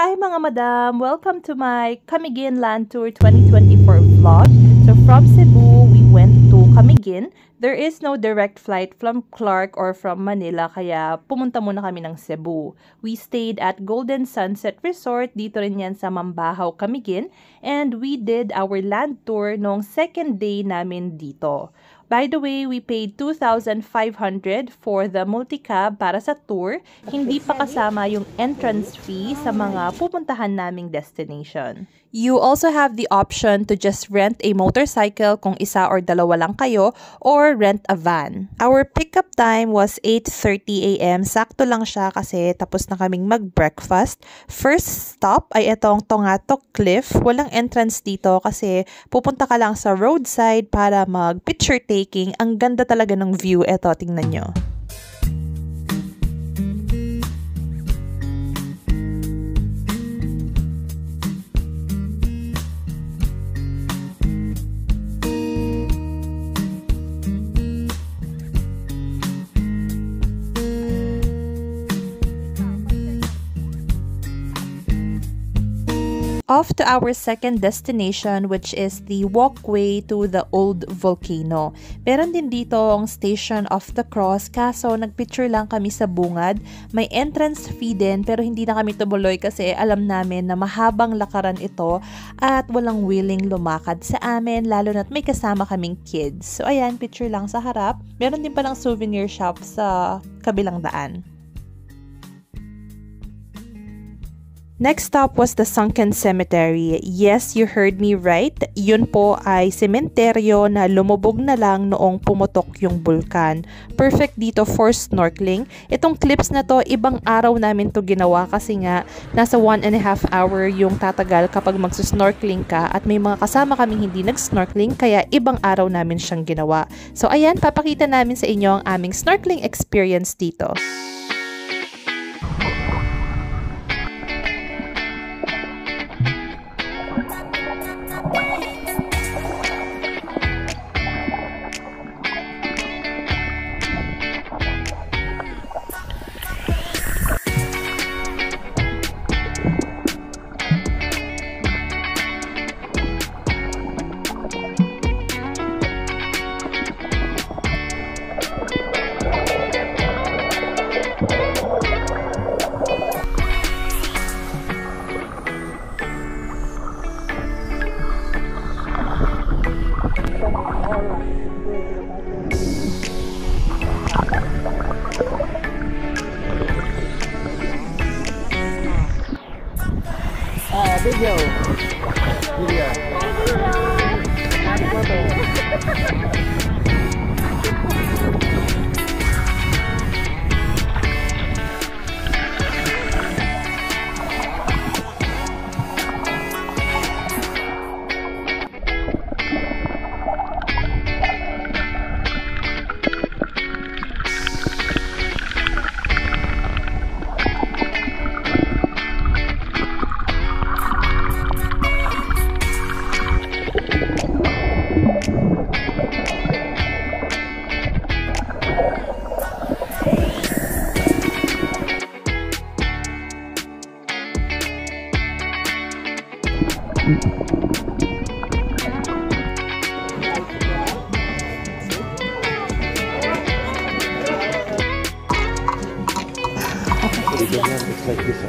Hi mga madam! Welcome to my Camiguin Land Tour 2024 vlog. So from Cebu, we went to Camiguin. There is no direct flight from Clark or from Manila kaya pumunta muna kami ng Cebu. We stayed at Golden Sunset Resort, dito rin yan sa Mambahaw, Camiguin. And we did our land tour noong second day namin dito. By the way, we paid 2,500 for the multicab para sa tour. Hindi pa kasama yung entrance fee sa mga pupuntahan naming destination. You also have the option to just rent a motorcycle kung isa or dalawa lang kayo or rent a van. Our pickup time was 8:30 AM. Sakto lang siya kasi tapos na kaming mag-breakfast. First stop ay itong Tongatok Cliff. Walang entrance dito kasi pupunta ka lang sa roadside para mag-picture taking. Ang ganda talaga ng view. Eto, tingnan nyo. Off to our second destination, which is the walkway to the old volcano. Meron din dito ang Station of the Cross, kaso nagpicture lang kami sa bungad. May entrance fee din pero hindi na kami tumuloy kasi alam namin na mahabang lakaran ito at walang willing lumakad sa amin, lalo na't may kasama kaming kids. So ayan, picture lang sa harap. Meron din palang souvenir shop sa kabilang daan. Next stop was the Sunken Cemetery. Yes, you heard me right. Yun po ay sementeryo na lumubog na lang noong pumutok yung bulkan. Perfect dito for snorkeling. Itong clips na to, ibang araw namin to ginawa kasi nga nasa 1.5 hour yung tatagal kapag magsusnorkeling ka at may mga kasama kaming hindi nag-snorkeling kaya ibang araw namin siyang ginawa. So ayan, papakita namin sa inyo ang aming snorkeling experience dito. Video. It's like this.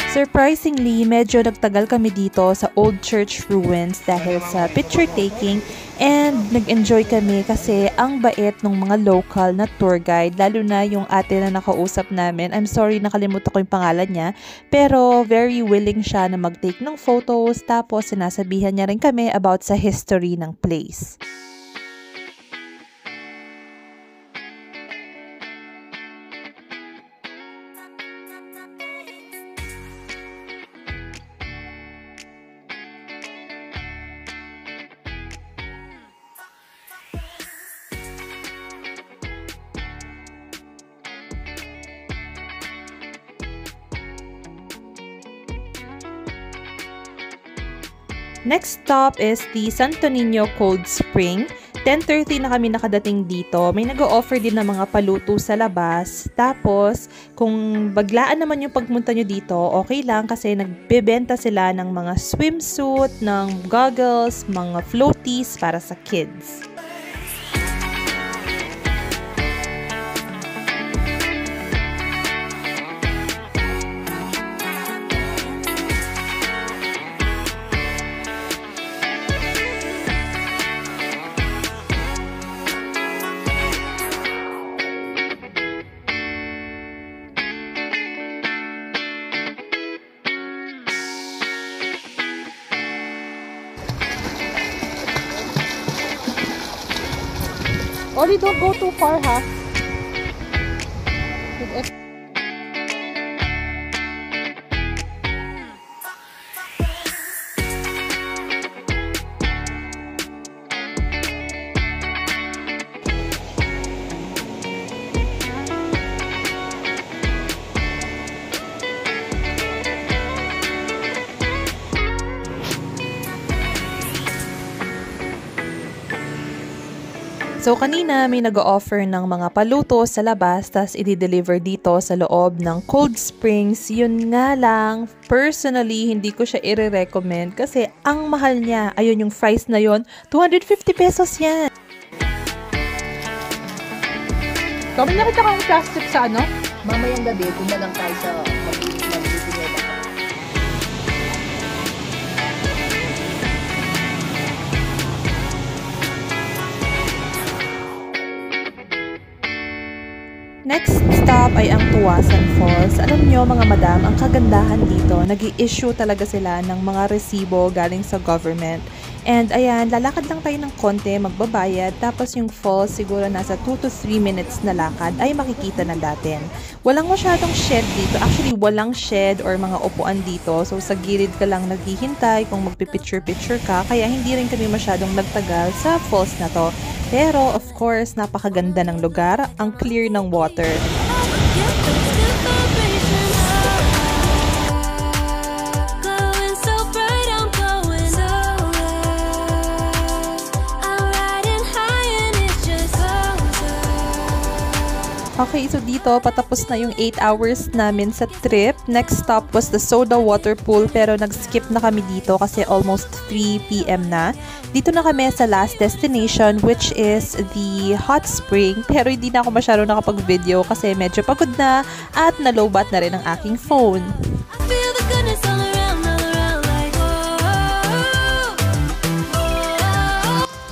Surprisingly, medyo nagtagal kami dito sa old church ruins dahil sa picture taking and nag-enjoy kami kasi ang bait ng mga local na tour guide, lalo na yung ate na nakausap namin. I'm sorry, nakalimutan ko yung pangalan niya, pero very willing siya na mag-take ng photos, tapos sinasabihan niya rin kami about sa history ng place. Next stop is the Santo Niño Cold Spring. 10:30 na kami nakadating dito. May nag-o-offer din ng mga paluto sa labas. Tapos, kung baglaan naman yung pagpunta nyo dito, okay lang kasi nagbebenta sila ng mga swimsuit, ng goggles, mga floaties para sa kids. Oli, don't go too far, ha? So, kanina may nag-o-offer ng mga paluto sa labas, tas i-deliver dito sa loob ng Cold Springs. Yun nga lang, personally, hindi ko siya i-recommend kasi ang mahal niya. Ayun yung price na yun, 250 pesos yan. Kami nakita kang plastic sa ano? Mamayang gabi, kung na lang tayo sa mag-itinay baka. Next stop ay ang Tuwasan Falls. Alam nyo mga madam, ang kagandahan dito, nag-i-issue talaga sila ng mga resibo galing sa government. And ayan, lalakad lang tayo ng konti, magbabayad, tapos yung falls siguro nasa 2 to 3 minutes na lakad ay makikita na natin. Walang masyadong shed dito. Actually, walang shed or mga upuan dito. So, sa gilid ka lang naghihintay kung magpipicture-picture ka. Kaya hindi rin kami masyadong nagtagal sa falls na to. Pero, of course, napakaganda ng lugar. Ang clear ng water. Okay, so dito, patapos na yung 8 hours namin sa trip. Next stop was the Soda Water Pool, pero nag-skip na kami dito kasi almost 3 p.m. na. Dito na kami sa last destination, which is the hot spring. Pero hindi na ako masyado nakapag-video kasi medyo pagod na at nalobat na rin ang aking phone.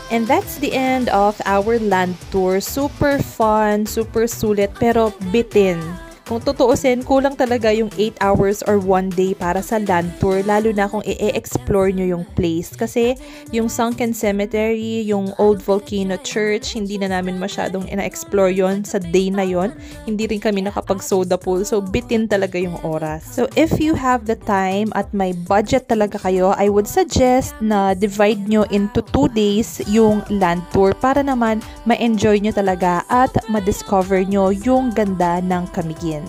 And that's the end of our land tour. Super fun, super sulit, pero bitin. Kung tutuusin, kulang talaga yung 8 hours or 1 day para sa land tour, lalo na kung i-explore nyo yung place. Kasi yung Sunken Cemetery, yung Old Volcano Church, hindi na namin masyadong ina-explore yon sa day na yon. Hindi rin kami nakapag-soda pool, so bitin talaga yung oras. So if you have the time at may budget talaga kayo, I would suggest na divide nyo into 2 days yung land tour para naman ma-enjoy nyo talaga at ma-discover nyo yung ganda ng Camiguin.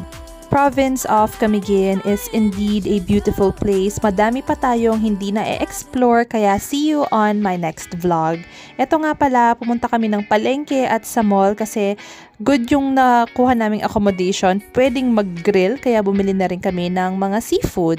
Province of Camiguin is indeed a beautiful place. Madami pa tayong hindi na e-explore, kaya see you on my next vlog. Ito nga pala, pumunta kami ng palengke at sa mall kasi good yung nakuha naming accommodation. Pwedeng mag-grill, kaya bumili na rin kami ng mga seafood.